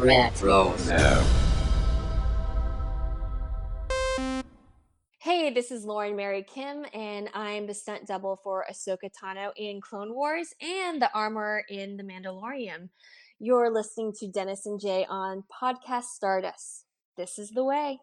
Retro Now. Hey, this is Lauren Mary Kim, and I'm the stunt double for Ahsoka Tano in Clone Wars and the armorer in The Mandalorian. You're listening to Dennis and Jay on Podcast Stardust. This is the way.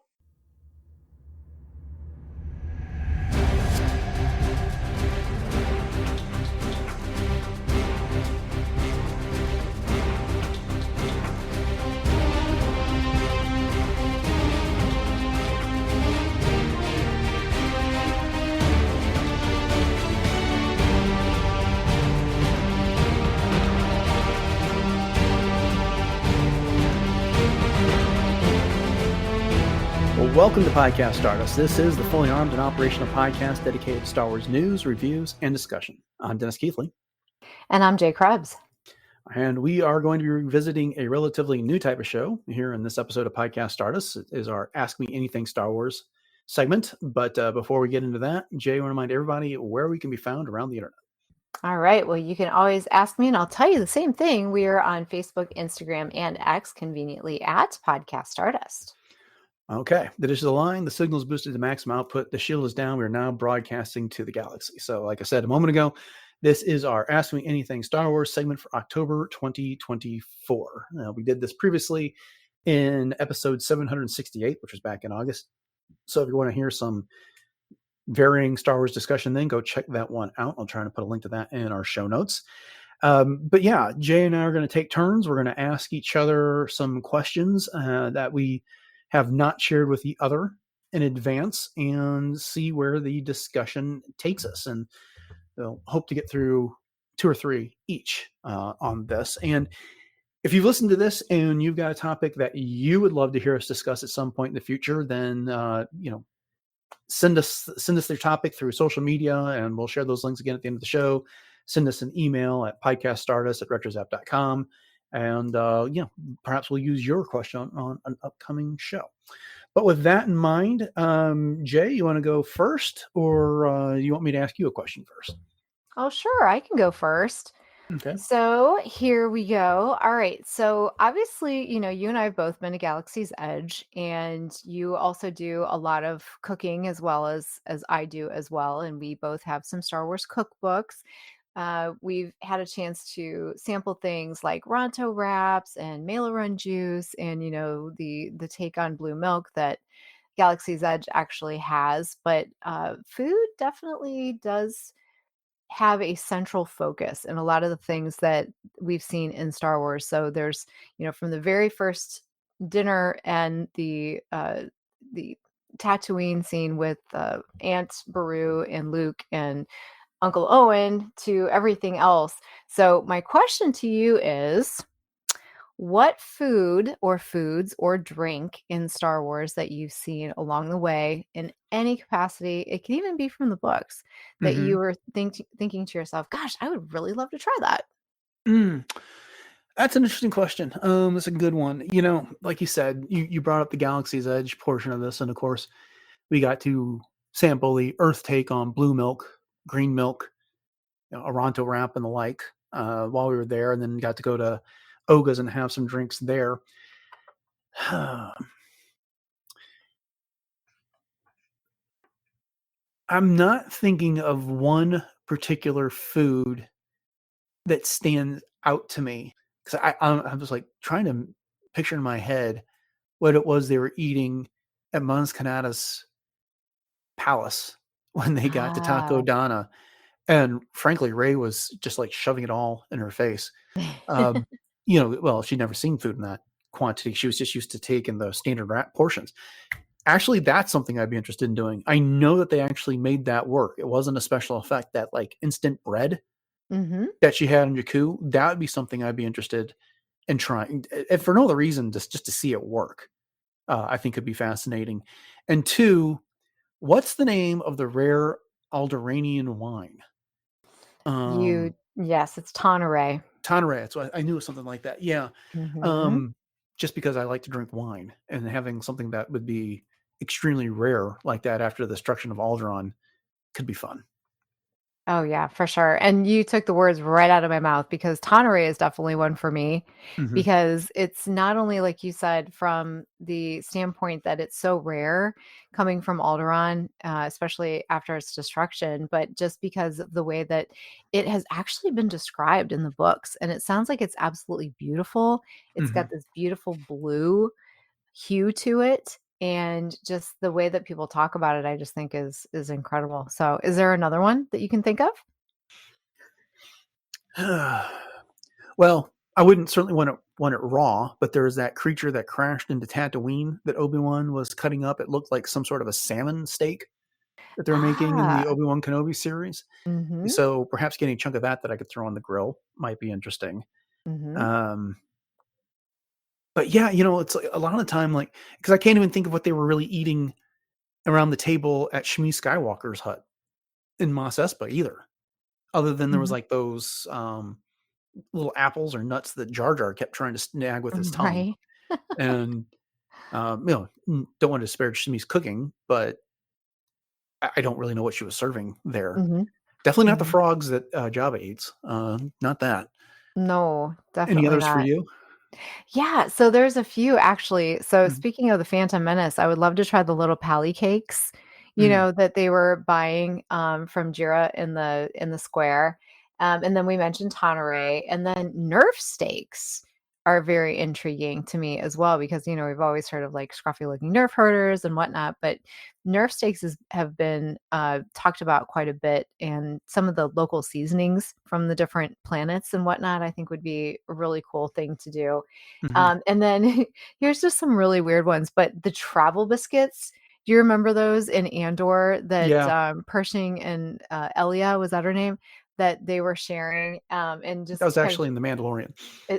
Well, welcome to Podcast Stardust. This is the fully armed and operational podcast dedicated to Star Wars news, reviews, and discussion. I'm Dennis Keithley. And I'm Jay Krebs. And we are going to be revisiting a relatively new type of show here in this episode of Podcast Stardust. It is our Ask Me Anything Star Wars segment. But before we get into that, Jay, I want to remind everybody where we can be found around the internet. All right. Well, you can always ask me, and I'll tell you the same thing. We are on Facebook, Instagram, and X, conveniently at Podcast Stardust. Okay, the dish is aligned, the signal is boosted to maximum output, the shield is down, we are now broadcasting to the galaxy. So like I said a moment ago, this is our Ask Me Anything Star Wars segment for October 2024. Now, we did this previously in episode 768, which was back in August. So if you want to hear some varying Star Wars discussion, then go check that one out. I'll try to put a link to that in our show notes. But yeah, Jay and I are going to take turns. We're going to ask each other some questions that we have not shared with the other in advance and see where the discussion takes us. And we'll hope to get through 2 or 3 each on this. And if you've listened to this and you've got a topic that you would love to hear us discuss at some point in the future, then, send us their topic through social media and we'll share those links again at the end of the show. Send us an email at podcaststardust@retrozap.com. And, perhaps we'll use your question on an upcoming show. But with that in mind, Jay, you want to go first or you want me to ask you a question first? Oh, sure. I can go first. Okay. So here we go. All right. So obviously, you and I have both been to Galaxy's Edge, and you also do a lot of cooking as well as I do as well. And we both have some Star Wars cookbooks. We've had a chance to sample things like Ronto wraps and Mail Run juice, and the take on blue milk that Galaxy's Edge actually has. But food definitely does have a central focus in a lot of the things that we've seen in Star Wars. So there's, from the very first dinner and the Tatooine scene with Aunt Beru and Luke and Uncle Owen to everything else. So my question to you is, what food or foods or drink in Star Wars that you've seen along the way in any capacity, it can even be from the books, that you were thinking to yourself, gosh, I would really love to try that? That's an interesting question. That's a good one. Like you said, you brought up the Galaxy's Edge portion of this. And of course, we got to sample the Earth take on blue milk, green milk, a Ronto wrap and the like while we were there. And then got to go to Oga's and have some drinks there. I'm not thinking of one particular food that stands out to me because I was like trying to picture in my head what it was they were eating at Mons Kanata's palace when they got to Taco Ah. Donna. And frankly, Ray was just like shoving it all in her face. Well, she'd never seen food in that quantity. She was just used to taking the standard wrap portions. Actually, that's something I'd be interested in doing. I know that they actually made that work. It wasn't a special effect. That like instant bread that she had on Jakku, that would be something I'd be interested in trying. And for no other reason, just to see it work, I think could be fascinating. And 2, what's the name of the rare Alderanian wine? Yes, it's Tanneray. Tanneray. So I knew it was something like that. Yeah. Mhm. Just because I like to drink wine, and having something that would be extremely rare like that after the destruction of Alderaan could be fun. Oh yeah, for sure. And you took the words right out of my mouth because Tanneray is definitely one for me Hmm. because it's not only like you said from the standpoint that it's so rare coming from Alderaan, especially after its destruction, but just because of the way that it has actually been described in the books, and it sounds like it's absolutely beautiful. It's got Hmm. this beautiful blue hue to it, and just the way that people talk about it I just think is incredible. So is there another one that you can think of? Well, I wouldn't certainly want it raw, but there was that creature that crashed into Tatooine that Obi-Wan was cutting up. It looked like some sort of a salmon steak that they're making in the Ah. Obi-Wan Kenobi series. Mhm. So perhaps getting a chunk of that I could throw on the grill might be interesting. Mhm. Um, but yeah, it's like a lot of the time, like, because I can't even think of what they were really eating around the table at Shmi Skywalker's hut in Mos Espa either, other than there was Mhm. like those little apples or nuts that Jar Jar kept trying to snag with his tongue. Right. And don't want to disparage Shmi's cooking, but I don't really know what she was serving there. Mhm. Definitely not the Mhm. frogs that Jabba eats. Not that. No, Any definitely others for not. you? Yeah, so there's a few actually. So Mhm. speaking of the Phantom Menace, I would love to try the little pally cakes, Mm. that they were buying from Jira in the square. And then we mentioned Tanneray, and then Nerf steaks are very intriguing to me as well because we've always heard of like scruffy looking Nerf herders and whatnot, but Nerf steaks have been talked about quite a bit, and some of the local seasonings from the different planets and whatnot, I think would be a really cool thing to do. Mhm. And then here's just some really weird ones, but the travel biscuits, do you remember those in Andor that Yeah, Pershing and Elia, was that her name? That they were sharing and that just was kind of actually in The Mandalorian.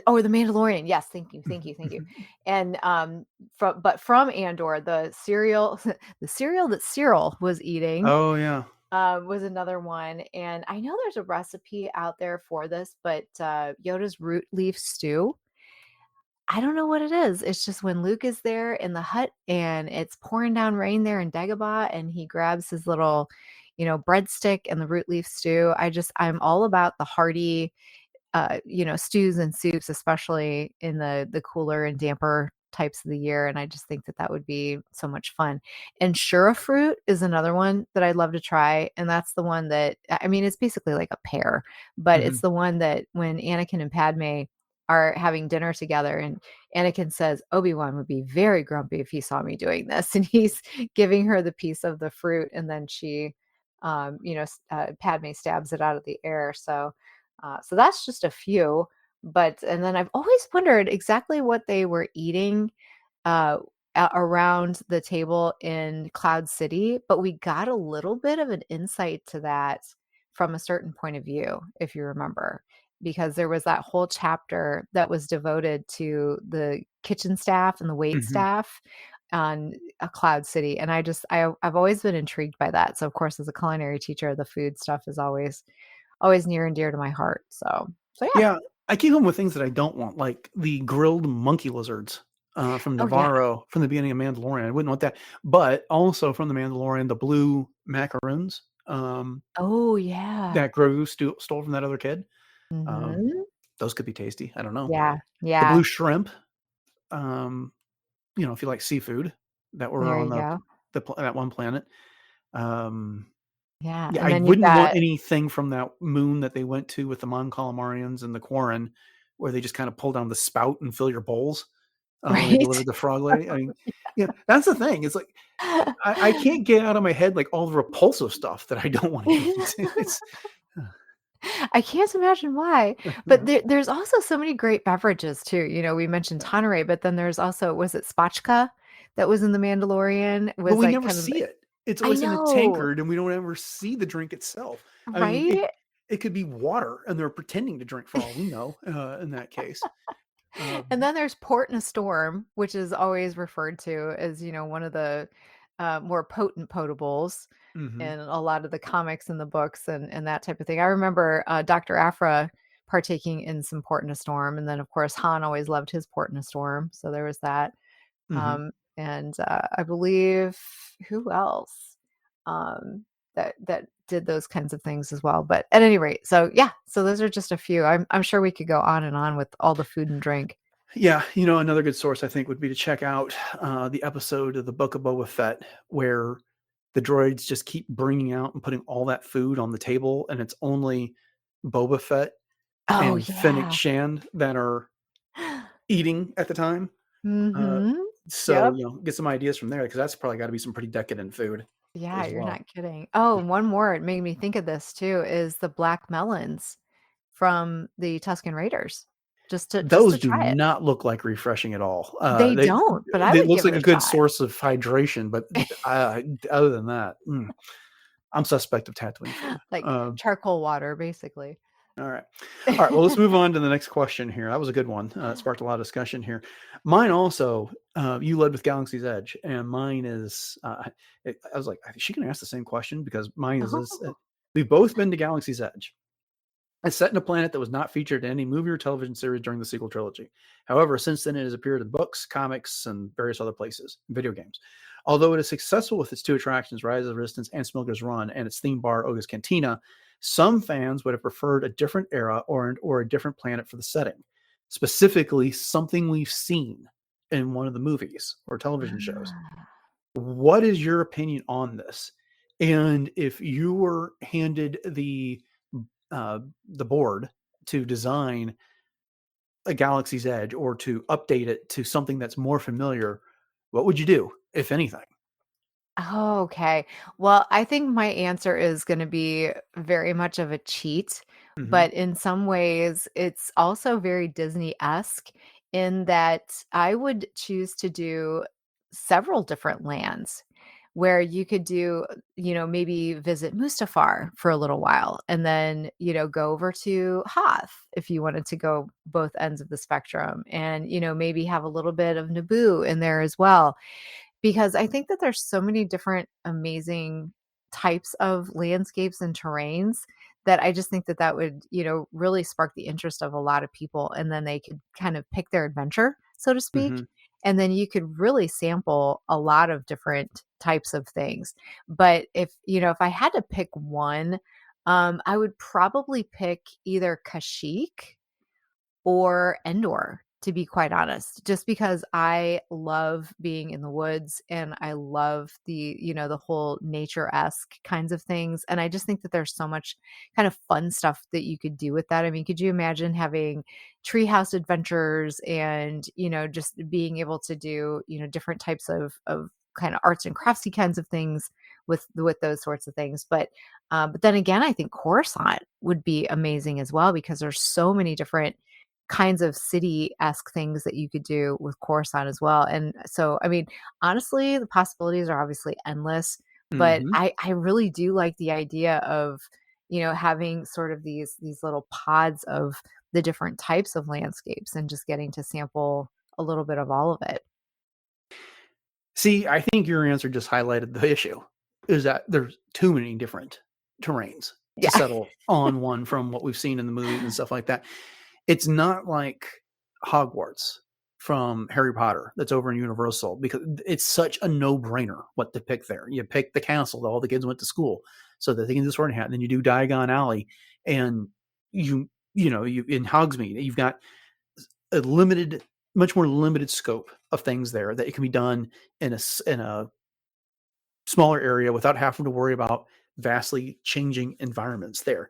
oh, the Mandalorian. Yes, thank you, thank you, thank you. Mhm. And from Andor, the cereal, the cereal that Cyril was eating Oh yeah. was another one. And I know there's a recipe out there for this, but Yoda's root leaf stew. I don't know what it is. It's just when Luke is there in the hut and it's pouring down rain there in Dagobah and he grabs his little, breadstick and the root leaf stew. I'm all about the hearty, stews and soups, especially in the cooler and damper types of the year. And I just think that that would be so much fun. And Shura fruit is another one that I'd love to try. And that's the one that, I mean, it's basically like a pear, but it's Mhm. the one that when Anakin and Padme are having dinner together and Anakin says, Obi-Wan would be very grumpy if he saw me doing this. And he's giving her the piece of the fruit. And then Padme stabs it out of the air. So that's just a few. But and then I've always wondered exactly what they were eating uh, around the table in Cloud City, but we got a little bit of an insight to that from a certain point of view, if you remember, because there was that whole chapter that was devoted to the kitchen staff and the wait Mhm. staff on a Cloud City. And I've always been intrigued by that. So of course, as a culinary teacher, the food stuff is always near and dear to my heart. So yeah. Yeah, I keep them with things that I don't want, like the grilled monkey lizards from Oh yeah. Navarro from the beginning of Mandalorian. I wouldn't want that, but also from the Mandalorian, the blue macaroons Oh yeah. that Grogu stole from that other kid. Um, Mhm. those could be tasty. I don't know. Yeah. The blue Yeah. shrimp, um, if you like seafood, that were There on you go. that one planet. Um, Yeah, yeah, and I then you've wouldn't want got anything from that moon that they went to with the Mon Calamarians and the Quarren, where they just kind of pull down the spout and fill your bowls when they right? delivered the frog lady. I mean, yeah, that's the thing. It's like I can't get out of my head like all the repulsive stuff that I don't want to eat. It's I can't imagine why. But there's also so many great beverages too. We mentioned Tanqueray, but then there's also, was it Spotchka that was in The Mandalorian? but Was we like never kind of see it. It's I always in a know, tankard, and we don't ever see the drink itself. I mean, it right? it could be water, and they're pretending to drink for all we know. In that case, And um, then there's Port in a Storm, which is always referred to as, one of the more potent potables mhm, in a lot of the comics and the books and that type of thing. I remember Dr. Aphra partaking in some Port in a Storm. And then, of course, Han always loved his Port in a Storm. So there was that. mhm. And I believe who else? Um, that did those kinds of things as well. But at any rate, so yeah, so those are just a few. I'm sure we could go on and on with all the food and drink. Yeah, you know, another good source I think would be to check out the episode of the Book of Boba Fett where the droids just keep bringing out and putting all that food on the table, and it's only Boba Fett Oh and Fennec yeah. Shand that are eating at the time. Mm-hmm. So, Yep. you know, get some ideas from there because that's probably got to be some pretty decadent food Yeah, as you're well. not kidding. Oh, and one more, it made me think of this too, is the black melons from the Tusken Raiders. Just to Those do try it. not look like refreshing at all. They don't, but I It would looks give like it a a good shot. source of hydration, but other than that, I'm suspect of Tatooine food. Like charcoal water, basically. All right. Well, let's move on to the next question here. That was a good one. It sparked a lot of discussion here. Mine also, you led with Galaxy's Edge, and mine is, I was like, is she going to ask the same question? Because mine is this. We've both been to Galaxy's Edge. It's set in a planet that was not featured in any movie or television series during the sequel trilogy. However, since then it has appeared in books, comics, and various other places, video games. Although it is successful with its two attractions, Rise of Resistance and Smilger's Run, and its theme bar, Oga's Cantina, some fans would have preferred a different era or a different planet for the setting. Specifically, something we've seen in one of the movies or television shows. What is your opinion on this? And if you were handed the board to design a Galaxy's Edge or to update it to something that's more familiar, what would you do, if anything? Oh, okay. Well, I think my answer is going to be very much of a cheat, Mm-hmm. but in some ways, it's also very Disney-esque in that I would choose to do several different lands where you could do, maybe visit Mustafar for a little while and then, go over to Hoth if you wanted to go both ends of the spectrum and, maybe have a little bit of Naboo in there as well because I think that there's so many different amazing types of landscapes and terrains that I just think that that would, really spark the interest of a lot of people. And then they could kind of pick their adventure, so to Mm-hmm. speak. And then you could really sample a lot of different types of things. But if I had to pick one, I would probably pick either Kashyyyk or Endor, to be quite honest, just because I love being in the woods and I love the whole nature-esque kinds of things. And I just think that there's so much kind of fun stuff that you could do with that. I mean, could you imagine having treehouse adventures and, just being able to do, different types of kind of arts and craftsy kinds of things with those sorts of things. But then again, I think Coruscant would be amazing as well because there's so many different kinds of city-esque things that you could do with Coruscant as well. And so, I mean, honestly, the possibilities are obviously endless, but Mm-hmm. I really do like the idea of, having sort of these little pods of the different types of landscapes and just getting to sample a little bit of all of it. See, I think your answer just highlighted the issue is that there's too many different terrains to Yeah. settle on one from what we've seen in the movies and stuff like that. It's not like Hogwarts from Harry Potter that's over in Universal because it's such a no-brainer what to pick there. You pick the castle that all the kids went to school so that they can do Sorting Hat, and then you do Diagon Alley, and you in Hogsmeade you've got a much more limited scope of things there that it can be done in a smaller area without having to worry about vastly changing environments there.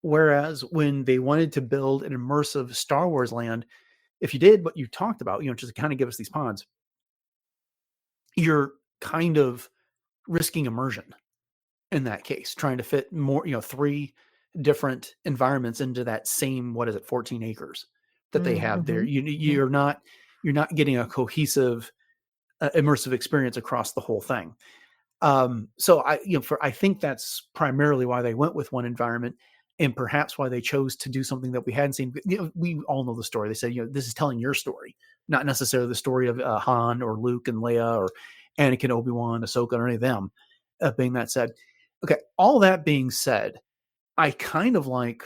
Whereas when they wanted to build an immersive Star Wars land, if you did what you talked about, just to kind of give us these pods, you're kind of risking immersion in that case, trying to fit more, three different environments into that same, 14 acres that they have there. Mhm. You're not getting a cohesive, immersive experience across the whole thing. So I think that's primarily why they went with one environment and perhaps why they chose to do something that we hadn't seen. We all know the story. They said, this is telling your story, not necessarily the story of Han or Luke and Leia or Anakin, Obi-Wan, Ahsoka, or any of them. Being that said, okay, all that being said, I kind of like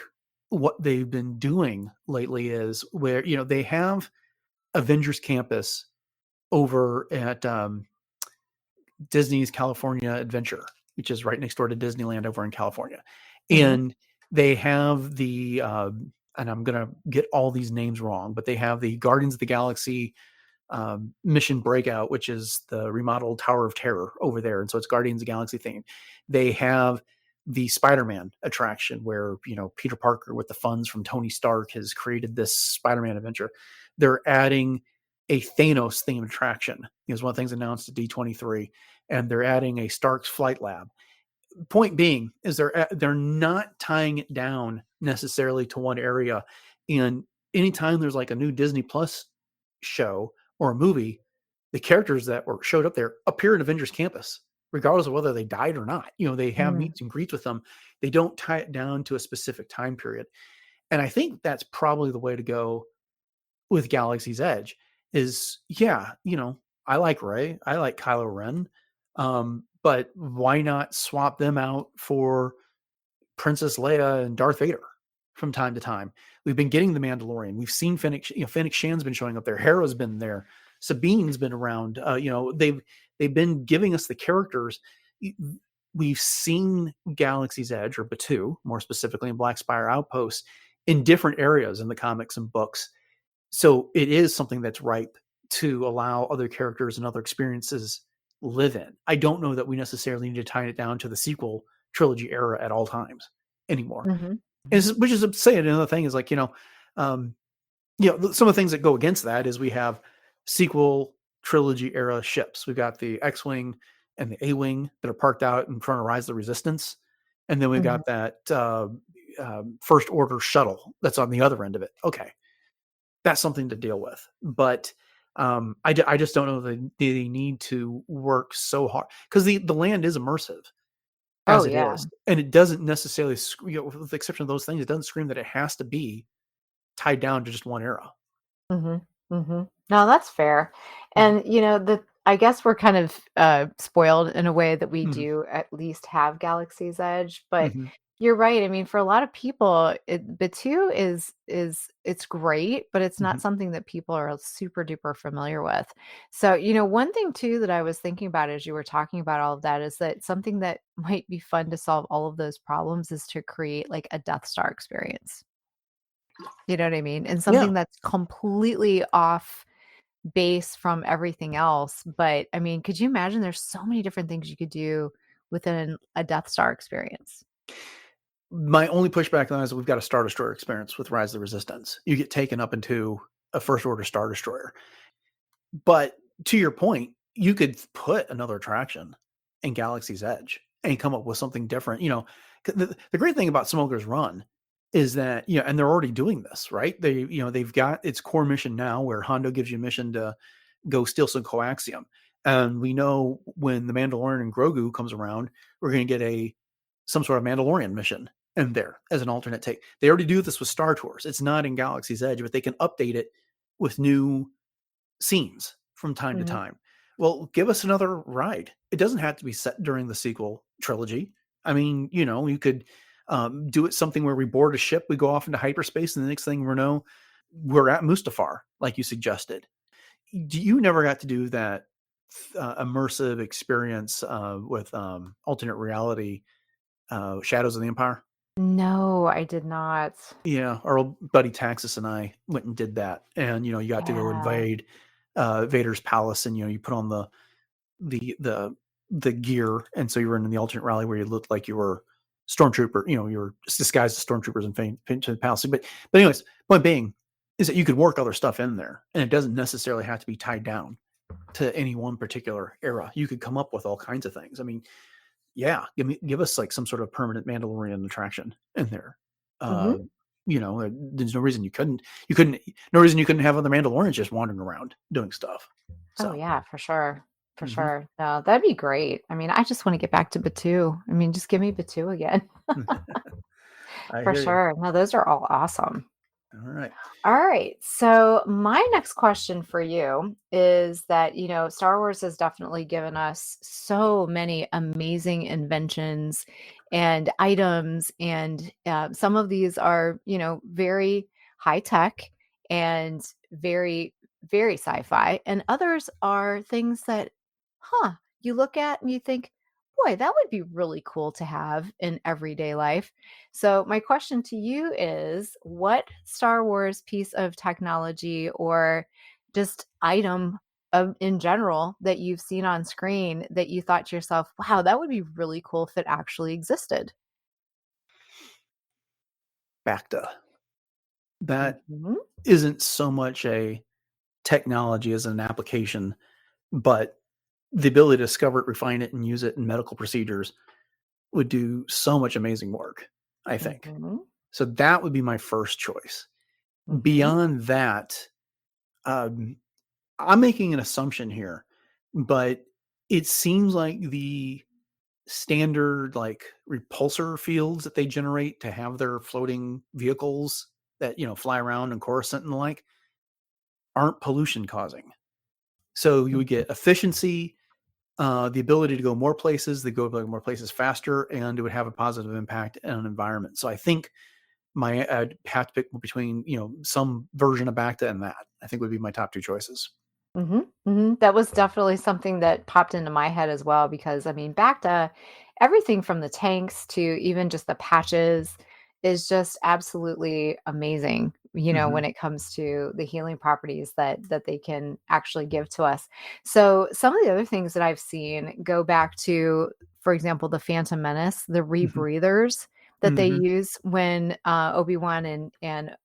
what they've been doing lately is where, they have Avengers Campus over at Disney's California Adventure, which is right next door to Disneyland over in California. Hmm. And they have the, and I'm going to get all these names wrong, but they have the Guardians of the Galaxy Mission Breakout, which is the remodeled Tower of Terror over there. And so it's Guardians of the Galaxy themed. They have the Spider-Man attraction where, Peter Parker with the funds from Tony Stark has created this Spider-Man adventure. They're adding a Thanos themed attraction. It was one of the things announced at D23, and they're adding a Stark's Flight Lab. Point being is they're not tying it down necessarily to one area. And anytime there's like a new Disney Plus show or a movie, the characters that showed up there appear at Avengers Campus, regardless of whether they died or not. They have meets and greets with them. They don't tie it down to a specific time period. And I think that's probably the way to go with Galaxy's Edge is, I like Rey. I like Kylo Ren. But why not swap them out for Princess Leia and Darth Vader from time to time? We've been getting the Mandalorian. We've seen Fennec Shan's been showing up there. Hera's been there. Sabine's been around. They've been giving us the characters. We've seen Galaxy's Edge, or Batuu, more specifically in Black Spire Outpost, in different areas in the comics and books. So it is something that's ripe to allow other characters and other experiences live in. I don't know that we necessarily need to tie it down to the sequel trilogy era at all times anymore. Hmm. Which is to say, another thing is like, some of the things that go against that is we have sequel trilogy era ships. We've got the X-Wing and the A-Wing that are parked out in front of Rise of the Resistance. And then we've got that First Order shuttle that's on the other end of it. Okay. That's something to deal with. But I just don't know that they need to work so hard, because the land is immersive Oh as it yeah. is. And it doesn't necessarily, with the exception of those things, it doesn't scream that it has to be tied down to just one era. Mhm, mhm. No, that's fair. Mhm, And, I guess we're kind of, spoiled in a way that we mhm, do at least have Galaxy's Edge, but mhm, you're right. I mean, for a lot of people, Batuu is it's great, but it's not mhm. something that people are super duper familiar with. So, one thing too that I was thinking about as you were talking about all of that is that something that might be fun to solve all of those problems is to create like a Death Star experience. You know what I mean? And Yeah. something that's completely off base from everything else. But I mean, could you imagine there's so many different things you could do within a Death Star experience? My only pushback on that is that we've got a Star Destroyer experience with Rise of the Resistance. You get taken up into a First Order Star Destroyer. But to your point, you could put another attraction in Galaxy's Edge and come up with something different. The great thing about Smuggler's Run is that, and they're already doing this, right? They've got its core mission now where Hondo gives you a mission to go steal some coaxium. And we know when the Mandalorian and Grogu comes around, we're going to get some sort of Mandalorian mission in there as an alternate take. They already do this with Star Tours. It's not in Galaxy's Edge, but they can update it with new scenes from time to Mhm, time. Well, give us another ride. It doesn't have to be set during the sequel trilogy. I mean, you could do it something where we board a ship, we go off into hyperspace, and the next thing we know, we're at Mustafar, like you suggested. You never got to do that immersive experience with alternate reality, Shadows of the Empire. no, I did not. Yeah, our old buddy Taxus and I went and did that, and you got to go Yeah. invade Vader's palace, and you put on the the the gear, and so you were in the alternate rally where you looked like you were stormtrooper. You were disguised as stormtroopers and faint to the palace. But anyways, point being is that you could work other stuff in there, and it doesn't necessarily have to be tied down to any one particular era. You could come up with all kinds of things. I mean, yeah, give us like some sort of permanent Mandalorian attraction in there. Mhm. Uh, there's no reason no reason you couldn't have other Mandalorians just wandering around doing stuff. Oh, So, yeah, for sure. For mhm. sure. No, that'd be great. I mean, I just wanna get back to Batuu. I mean, just give me Batuu again. I For hear you. sure. No, those are all awesome. All right. All right. So, my next question for you is that, Star Wars has definitely given us so many amazing inventions and items. And some of these are, very high tech and very, very sci fi. And others are things that, you look at and you think, boy, that would be really cool to have in everyday life. So, my question to you is, what Star Wars piece of technology or just item in general that you've seen on screen that you thought to yourself, wow, that would be really cool if it actually existed? Bacta. That Mhm, isn't so much a technology as an application, but the ability to discover it, refine it, and use it in medical procedures would do so much amazing work, I think. mhm, So that would be my first choice. mhm, Beyond that, um, I'm making an assumption here, but it seems like the standard like repulsor fields that they generate to have their floating vehicles that fly around in Coruscant and the like aren't pollution causing. So you would mhm, get efficiency, the ability to go more places, they go more places faster, and it would have a positive impact on the environment. So I think my have to pick between some version of Bacta and that. I think would be my top two choices. mhm, mhm. That was definitely something that popped into my head as well because I mean, back to everything from the tanks to even just the patches is just absolutely amazing, Hmm. when it comes to the healing properties that they can actually give to us. So, some of the other things that I've seen go back to, for example, the Phantom Menace, the Hmm. rebreathers that they Hmm. use when Obi-Wan and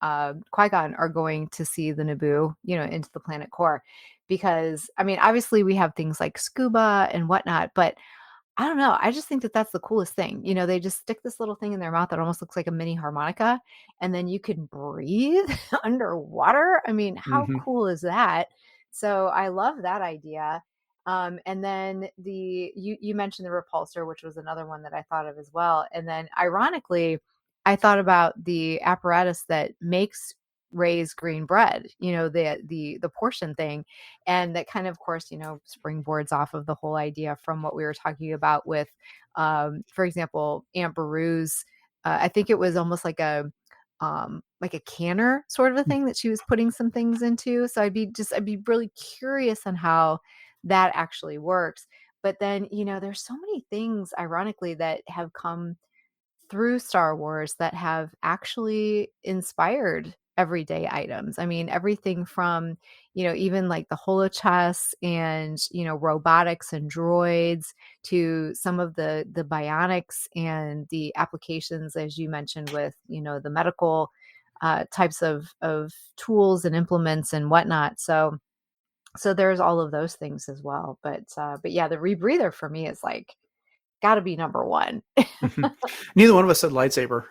Qui-Gon are going to see the Naboo, into the planet core because I mean, obviously we have things like scuba and whatnot, but I don't know. I just think that that's the coolest thing. They just stick this little thing in their mouth that almost looks like a mini harmonica, and then you can breathe underwater. I mean, how Hmm. cool is that? So I love that idea. And then you mentioned the repulsor, which was another one that I thought of as well. And then ironically, I thought about the apparatus that makes Ray's green bread, the portion thing, and that kind of course, springboards off of the whole idea from what we were talking about with for example, Aunt Beru's I think it was almost like a canner sort of a thing that she was putting some things into. So I'd be really curious on how that actually works. But then, there's so many things ironically that have come through Star Wars that have actually inspired everyday items. I mean, everything from, even like the holochess and, robotics and droids to some of the bionics and the applications, as you mentioned, with, the medical types of tools and implements and whatnot. So there's all of those things as well. But yeah, the rebreather for me is like got to be number one. Hmm. Neither one of us said lightsaber.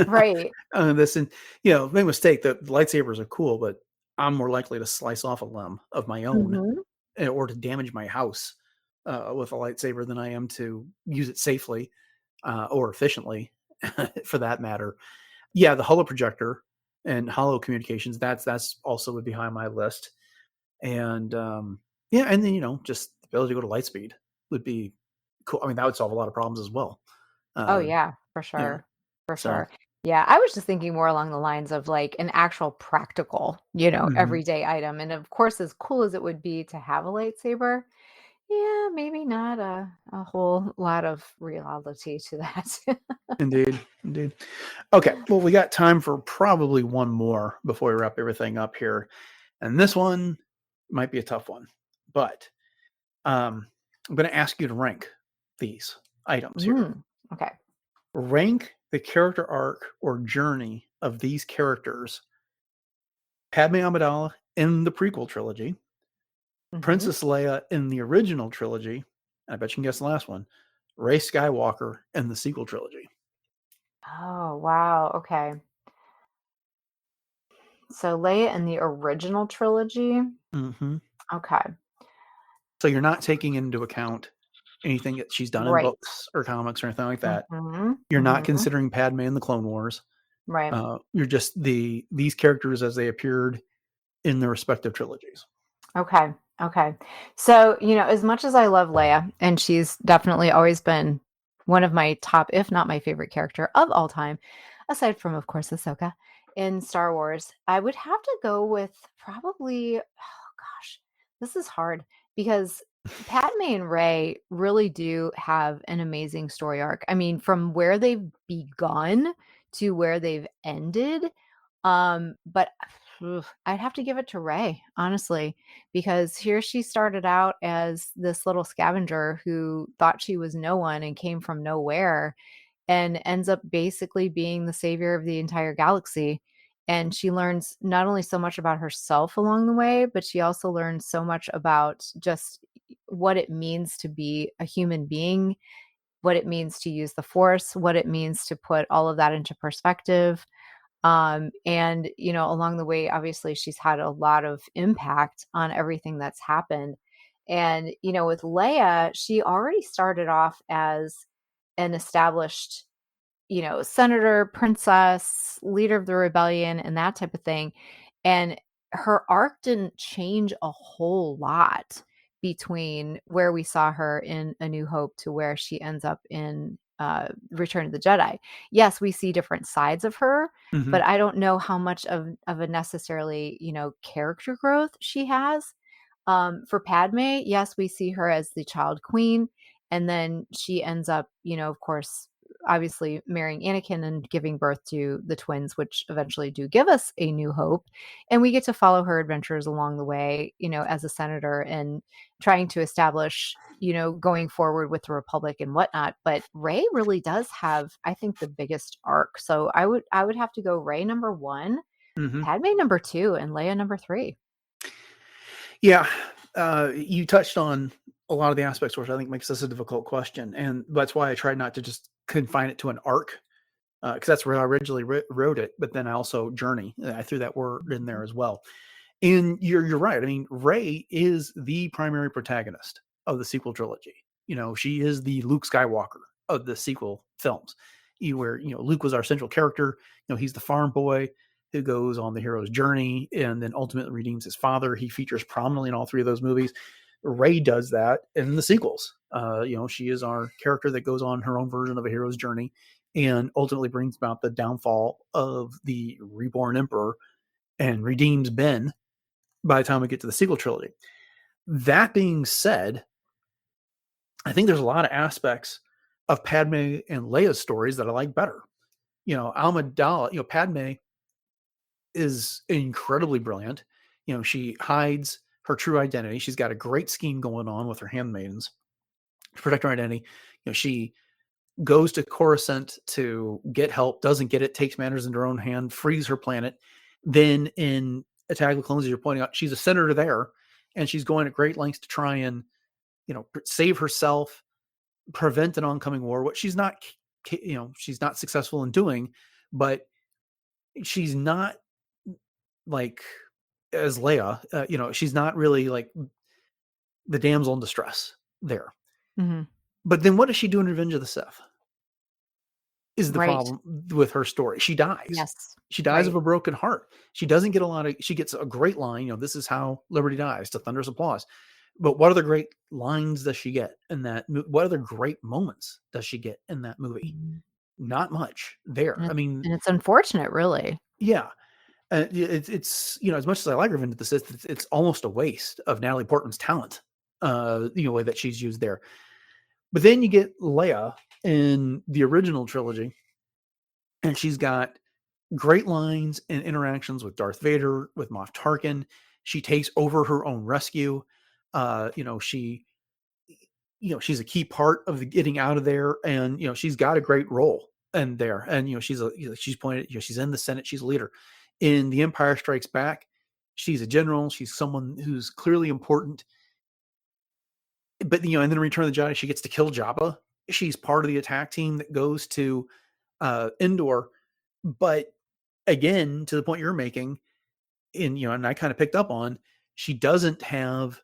Right. This and make a mistake that lightsabers are cool, but I'm more likely to slice off a limb of my own Mhm. or to damage my house with a lightsaber than I am to use it safely or efficiently, for that matter. Yeah, the holo projector and holo communications. That's also would be high on my list. And yeah, and then just the ability to go to light speed would be cool. I mean, that would solve a lot of problems as well. Oh, Uh, yeah, for yeah. sure, for So. sure. Yeah, I was just thinking more along the lines of, like, an actual practical, Mhm. everyday item, and of course, as cool as it would be to have a lightsaber, yeah, maybe not a whole lot of reality to that. Indeed, indeed. Okay, well, we got time for probably one more before we wrap everything up here, and this one might be a tough one, but I'm going to ask you to rank these items here. Mm, okay. Rank the character arc or journey of these characters: Padme Amidala in the prequel trilogy, Mhm. Princess Leia in the original trilogy. I bet you can guess the last one. Rey Skywalker in the sequel trilogy. Oh, wow, okay. So Leia in the original trilogy? Hmm. Okay. So you're not taking into account anything that she's done in Right. books or comics or anything like that. Mhm, You're not mhm. considering Padme in the Clone Wars. Right. You're just these characters as they appeared in their respective trilogies. Okay. Okay. So, as much as I love Leia, and she's definitely always been one of my top, if not my favorite character of all time, aside from, of course, Ahsoka in Star Wars, I would have to go with probably, oh gosh, this is hard because Padme and Rey really do have an amazing story arc. I mean, from where they've begun to where they've ended. But I'd have to give it to Rey, honestly, because here she started out as this little scavenger who thought she was no one and came from nowhere and ends up basically being the savior of the entire galaxy. And she learns not only so much about herself along the way, but she also learns so much about just what it means to be a human being, what it means to use the force, what it means to put all of that into perspective. And, along the way, obviously, she's had a lot of impact on everything that's happened. And, with Leia, she already started off as an established senator, princess, leader of the rebellion, and that type of thing. And her arc didn't change a whole lot between where we saw her in A New Hope to where she ends up in Return of the Jedi. Yes, we see different sides of her, but I don't know how much of a necessarily, character growth she has. For Padme, yes, we see her as the child queen, and then she ends up, of course, obviously marrying Anakin and giving birth to the twins, which eventually do give us A New Hope. And we get to follow her adventures along the way, as a senator and trying to establish, going forward with the Republic and whatnot. But Rey really does have, I think, the biggest arc. So I would have to go Rey number 1, Padme number 2, and Leia number 3. Yeah, you touched on a lot of the aspects, which I think makes this a difficult question, and that's why I tried not to just confine it to an arc, because that's where I originally wrote it. But then I also journey. I threw that word in there as well. And you're right. I mean, Rey is the primary protagonist of the sequel trilogy. She is the Luke Skywalker of the sequel films. Where Luke was our central character. He's the farm boy who goes on the hero's journey and then ultimately redeems his father. He features prominently in all 3 of those movies. Rey does that in the sequels. She is our character that goes on her own version of a hero's journey and ultimately brings about the downfall of the reborn emperor and redeems Ben by the time we get to the sequel trilogy. That being said, I think there's a lot of aspects of Padme and Leia's stories that I like better. Amidala, Padme is incredibly brilliant. She hides her true identity. She's got a great scheme going on with her handmaidens to protect her identity. She goes to Coruscant to get help, doesn't get it, takes matters into her own hand, frees her planet. Then in Attack of the Clones, as you're pointing out, she's a senator there, and she's going to great lengths to try and, save herself, prevent an oncoming war, which she's not successful in doing, but she's not like as Leia, she's not really like the damsel in distress there. Mm-hmm. But then what does she do in Revenge of the Sith? Is the Right. problem with her story. She dies. Yes. She dies Right. of a broken heart. She doesn't get she gets a great line, this is how Liberty dies, to thunderous applause. But what other great lines does she get in that? What other great moments does she get in that movie? Not much there. I mean, and it's unfortunate, really. yeah. It's as much as I like Revenge of the Sith, it's almost a waste of Natalie Portman's talent, way that she's used there. But then you get Leia in the original trilogy, and she's got great lines and interactions with Darth Vader, with Moff Tarkin. She takes over her own rescue. She's a key part of the getting out of there, and she's got a great role in there. And she's pointed, she's in the Senate, she's a leader. In The Empire Strikes Back, she's a general. She's someone who's clearly important. But and then in Return of the Jedi, she gets to kill Jabba. She's part of the attack team that goes to Endor. But again, to the point you're making, and I kind of picked up on, she doesn't have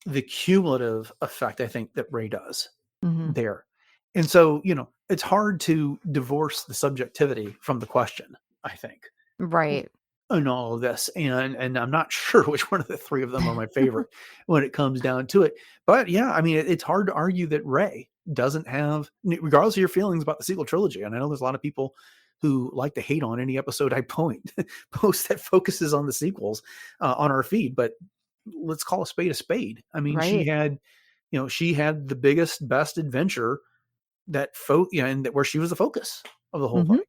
the cumulative effect, I think, that Rey does there. And so, it's hard to divorce the subjectivity from the question, I think. Right. In all of this. And I'm not sure which one of the 3 of them are my favorite when it comes down to it. But yeah, I mean, it's hard to argue that Rey doesn't have, regardless of your feelings about the sequel trilogy. And I know there's a lot of people who like to hate on any episode I post that focuses on the sequels on our feed, but let's call a spade a spade. I mean, she had she had the biggest, best adventure and where she was the focus of the whole Mhm. thing.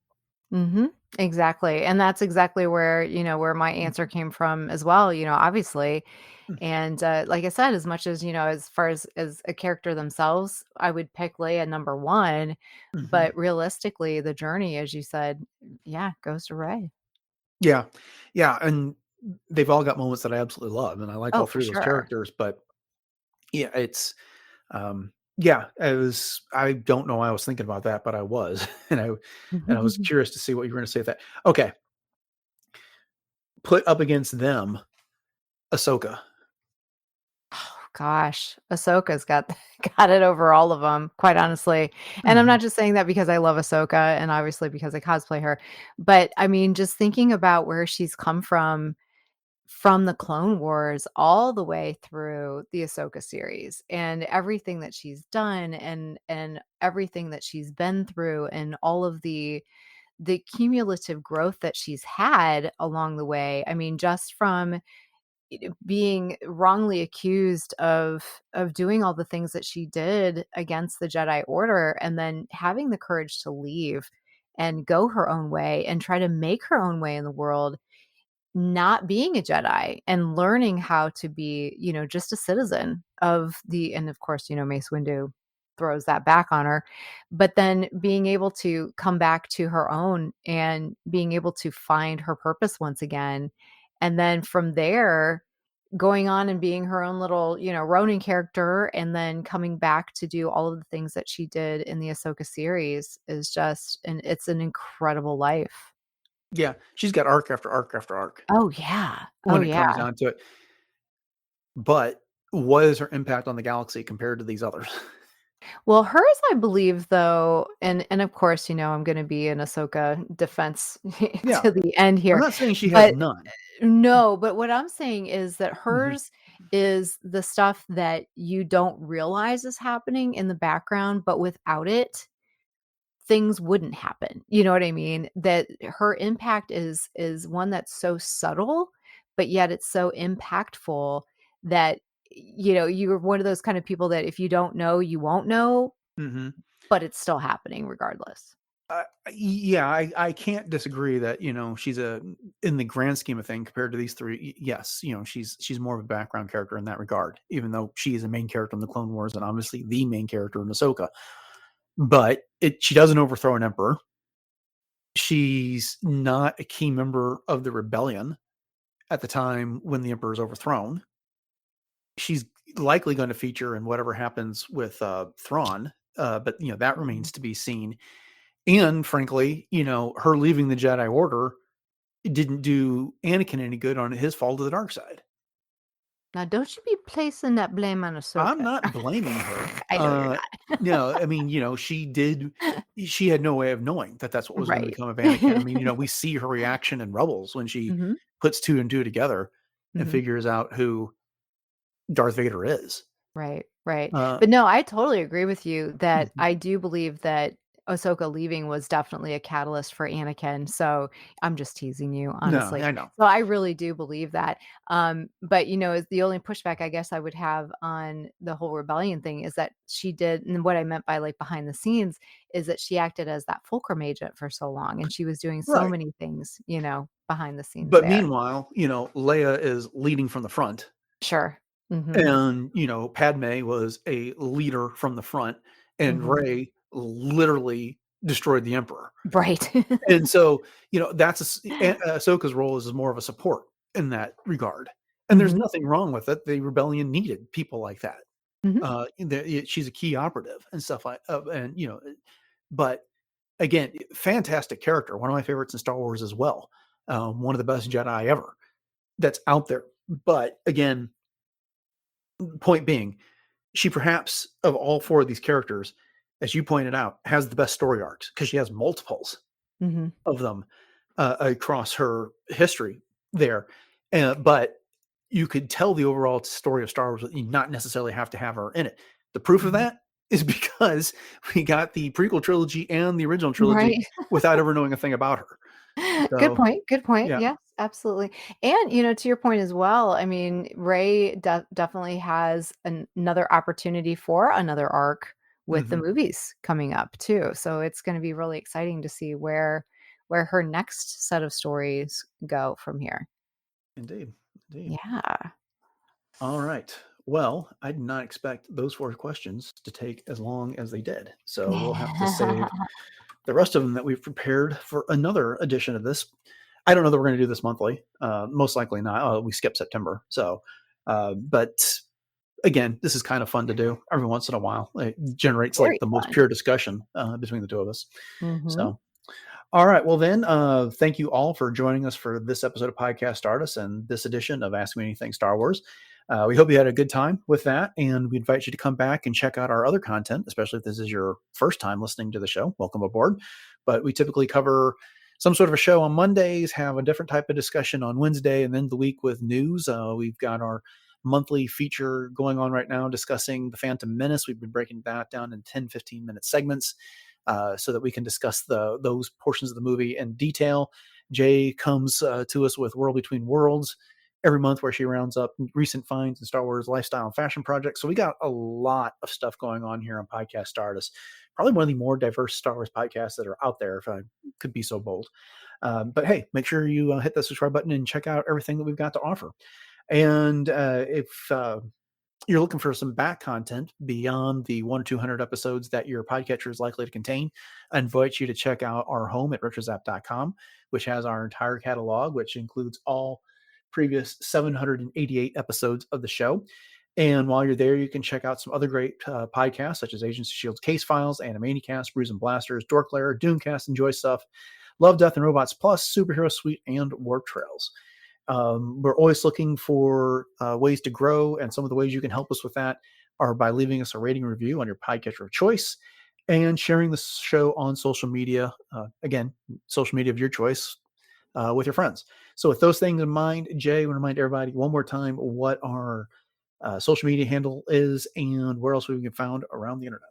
Mhm. Exactly. And that's exactly where, where my answer came from as well, obviously. And like I said, as much as, as far as a character themselves, I would pick Leia number one. Mhm. But realistically, the journey, as you said, yeah, goes to Rey. Yeah. Yeah, and they've all got moments that I absolutely love, and I like all Oh, for three of those sure. characters, but yeah, it's yeah, I don't know why I was thinking about that, but I was. And I was curious to see what you were gonna say with that. Okay, put up against them, Ahsoka. Oh, gosh, Ahsoka's got got it over all of them, quite honestly. And I'm Mhm. not just saying that because I love Ahsoka and obviously because I cosplay her, but I mean, just thinking about where she's come from the Clone Wars all the way through the Ahsoka series and everything that she's done and everything that she's been through and all of the cumulative growth that she's had along the way. I mean, just from being wrongly accused of doing all the things that she did against the Jedi Order and then having the courage to leave and go her own way and try to make her own way in the world, not being a Jedi and learning how to be, just a citizen of and of course, Mace Windu throws that back on her, but then being able to come back to her own and being able to find her purpose once again. And then from there, going on and being her own little, Ronin character and then coming back to do all of the things that she did in the Ahsoka series is just it's an incredible life. Yeah, she's got arc after arc after arc Oh, yeah. Oh, when it comes yeah. down to it. But what is her impact on the galaxy compared to these others? Well, hers, I believe, though, and of course, I'm gonna be an Ahsoka defense Yeah, to the end I'm here, not saying she has but none. no, but what I'm saying is that Mhm. hers is the stuff that you don't realize is happening in the background, but without it, things wouldn't happen. You know what I mean? That her impact is one that's so subtle, but yet it's so impactful that you're one of those kind of people that if you don't know, you won't know, Mhm. but it's still happening regardless. Yeah, I can't disagree that, she's in the grand scheme of thing compared to these three, yes, she's more of a background character in that regard, even though she is a main character in the Clone Wars and obviously the main character in Ahsoka. But she doesn't overthrow an emperor. She's not a key member of the rebellion at the time when the emperor is overthrown. She's likely going to feature in whatever happens with Thrawn, but that Mhm. remains to be seen. And frankly, her leaving the Jedi Order didn't do Anakin any good on his fall to the dark side. Now, don't you be placing that blame on I'm Ahsoka. not blaming her. I know you're No, I not. mean, she had no way of knowing that that's what was going to Right. become of Anakin. I mean, we see her reaction in Rebels when she Mhm, puts two and two together and mhm. figures out who Darth Vader is. Right, right. Uh, But no, I totally agree with you that mhm. I do believe that Ahsoka leaving was definitely a catalyst for Anakin. So I'm just teasing you, No, honestly. I know. So I really do believe that. But is the only pushback I guess I would have on the whole rebellion thing is that she did, and what I meant by like behind the scenes is that she acted as that fulcrum agent for so long and she was doing so Right. many things, behind the scenes But there. meanwhile, Leia is leading from the front. Sure. Mm-hmm. And, Padme was a leader from the front, and Mm-hmm. Rey literally destroyed the Emperor. Right. And so, that's Ahsoka's role is more of a support in that regard. And there's Mm-hmm. nothing wrong with it. The rebellion needed people like that. Mm-hmm. She's a key operative and stuff like, and but again, fantastic character. One of my favorites in Star Wars as well. One of the best Jedi ever that's out there. But again, point being, she perhaps of all four of these characters, as you pointed out, has the best story arcs because she has multiples Mm-hmm. of them across her history there. But you could tell the overall story of Star Wars, you not necessarily have to have her in it. The proof of Mm-hmm. that is because we got the prequel trilogy and the original trilogy Right. without ever knowing a thing about her. Good So point, good point, yeah, yes. Absolutely. And, to your point as well, I mean, Ray definitely has another opportunity for another arc with the Hmm. movies coming up too. So it's going to be really exciting to see where her next set of stories go from here. Indeed. Indeed. Yeah. All right. Well, I did not expect those 4 questions to take as long as they did. So we'll have to save the rest of them that we've prepared for another edition of this. I don't know that we're going to do this monthly. Most likely not. We skip September. So, but again, this is kind of fun to do every once in a while. It generates like Very the most fun. pure discussion between the two of us. Mhm. So, all right. Well, then, thank you all for joining us for this episode of Podcast Stardust and this edition of Ask Me Anything Star Wars. We hope you had a good time with that, and we invite you to come back and check out our other content, especially if this is your first time listening to the show. Welcome aboard. But we typically cover some sort of a show on Mondays, have a different type of discussion on Wednesday, and then the week with news. We've got our monthly feature going on right now discussing The Phantom Menace. We've been breaking that down in 10, 15-minute segments so that we can discuss those portions of the movie in detail. Jay comes to us with World Between Worlds every month, where she rounds up recent finds in Star Wars lifestyle and fashion projects. So we got a lot of stuff going on here on Podcast Stardust. Probably one of the more diverse Star Wars podcasts that are out there, if I could be so bold. But hey, make sure you hit the subscribe button and check out everything that we've got to offer. And if you're looking for some back content beyond the 1 or 200 episodes that your podcatcher is likely to contain, I invite you to check out our home at retrozap.com, which has our entire catalog, which includes all previous 788 episodes of the show. And while you're there, you can check out some other great podcasts, such as Agents of S.H.I.E.L.D.'s Case Files, Animaniacast, Brews and Blasters, Dork Lair, Doomcast, Enjoy Stuff, Love, Death, and Robots Plus, Superhero Suite, and Warp Trails. We're always looking for ways to grow, and some of the ways you can help us with that are by leaving us a rating review on your podcatcher of choice and sharing the show on social media. Again, social media of your choice with your friends. So with those things in mind, Jay, I want to remind everybody one more time what our social media handle is and where else we can be found around the internet.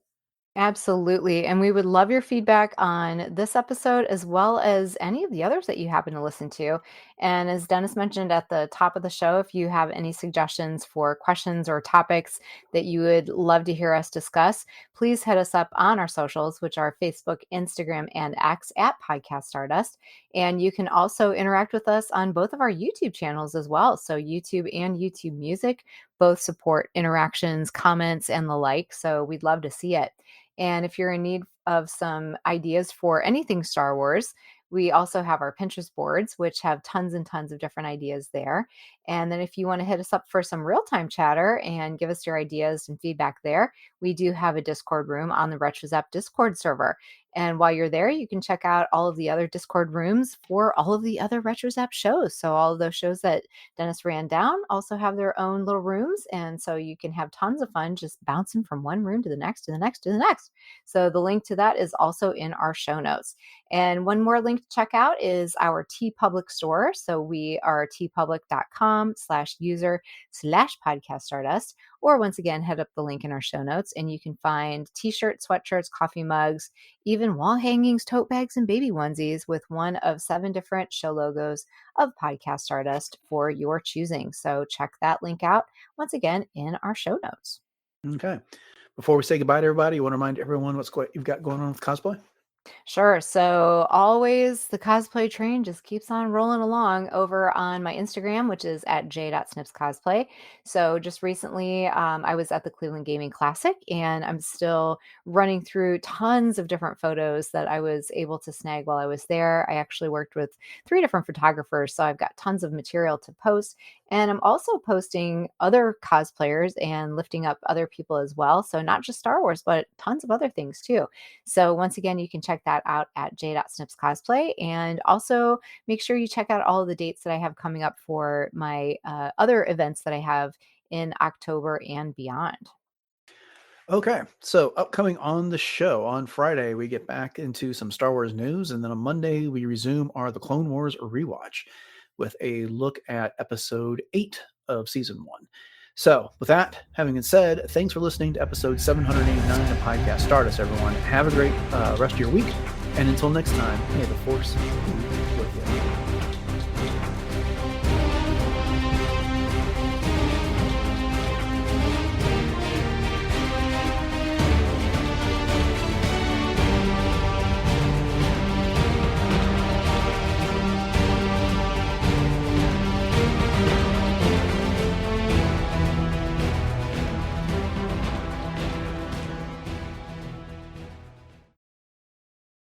Absolutely. And we would love your feedback on this episode as well as any of the others that you happen to listen to. And as Dennis mentioned at the top of the show, if you have any suggestions for questions or topics that you would love to hear us discuss, please hit us up on our socials, which are Facebook, Instagram, and X at Podcast Stardust. And you can also interact with us on both of our YouTube channels as well. So YouTube and YouTube Music both support interactions, comments, and the like. So we'd love to see it. And if you're in need of some ideas for anything Star Wars, we also have our Pinterest boards, which have tons and tons of different ideas there. And then if you want to hit us up for some real-time chatter and give us your ideas and feedback there, we do have a Discord room on the RetroZap Discord server. And while you're there, you can check out all of the other Discord rooms for all of the other RetroZap shows. So all of those shows that Dennis ran down also have their own little rooms. And so you can have tons of fun just bouncing from one room to the next, to the next, to the next. So the link to that is also in our show notes. And one more link to check out is our TeePublic store. So we are teepublic.com/user/podcast stardust. Or once again, head up the link in our show notes and you can find t-shirts, sweatshirts, coffee mugs, even wall hangings, tote bags, and baby onesies with one of 7 different show logos of Podcast Stardust for your choosing. So check that link out once again in our show notes. Okay. Before we say goodbye to everybody, you want to remind everyone what you've got going on with cosplay? Sure. So always the cosplay train just keeps on rolling along over on my Instagram, which is at j.snipscosplay. So just recently, I was at the Cleveland Gaming Classic and I'm still running through tons of different photos that I was able to snag while I was there. I actually worked with 3 different photographers, so I've got tons of material to post. And I'm also posting other cosplayers and lifting up other people as well. So not just Star Wars, but tons of other things too. So once again, you can check that out at j.snipscosplay. And also make sure you check out all of the dates that I have coming up for my other events that I have in October and beyond. Okay, so upcoming on the show on Friday, we get back into some Star Wars news, and then on Monday we resume the Clone Wars rewatch with a look at episode 8 of season 1. So, with that having been said, thanks for listening to episode 789 of Podcast Stardust, everyone. Have a great rest of your week, and until next time, may the Force be with you.